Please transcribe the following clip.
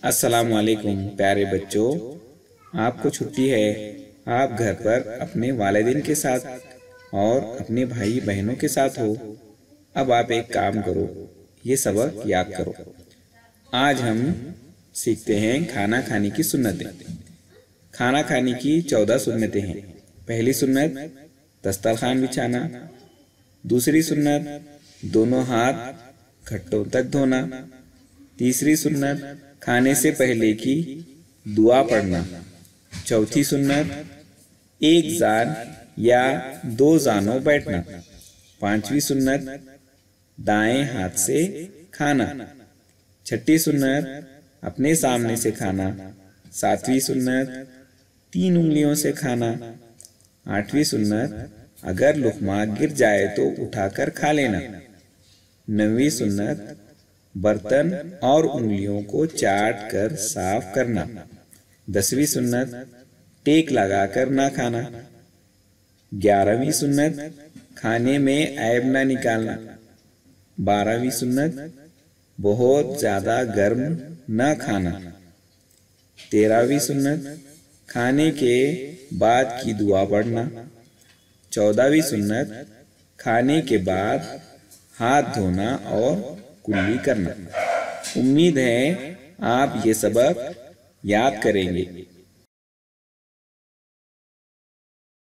अस्सलाम वालेकुम प्यारे बच्चों, आपको छुट्टी है। आप घर पर अपने वालिदैन के साथ और अपने भाई बहनों के साथ हो। अब आप एक काम करो, ये सबक याद करो। आज हम सीखते हैं खाना खाने की सुन्नतें। खाना खाने की 14 सुन्नतें हैं। पहली सुन्नत दस्तरखान बिछाना। दूसरी सुन्नत दोनों हाथ घुटनों तक धोना। तीसरी सुन्नत खाने से पहले की दुआ पढ़ना। चौथी सुन्नत एक जान या दो जानों बैठना। पांचवी सुन्नत दाएं हाथ से खाना। छठी सुन्नत अपने सामने से खाना। सातवीं सुन्नत 3 उंगलियों से खाना। आठवीं सुन्नत अगर लुक़मा गिर जाए तो उठाकर खा लेना। नवीं सुन्नत बर्तन और उंगलियों को चाट कर साफ करना। 10वीं सुन्नत टेक लगाकर ना खाना। 11वीं सुन्नत खाने में ऐब ना निकालना। 12वीं सुन्नत बहुत ज्यादा गर्म न खाना। 13वीं सुन्नत खाने के बाद की दुआ पढ़ना। 14वीं सुन्नत खाने के बाद हाथ धोना और कुल्ली करना। उम्मीद है आप ये सबक याद करेंगे।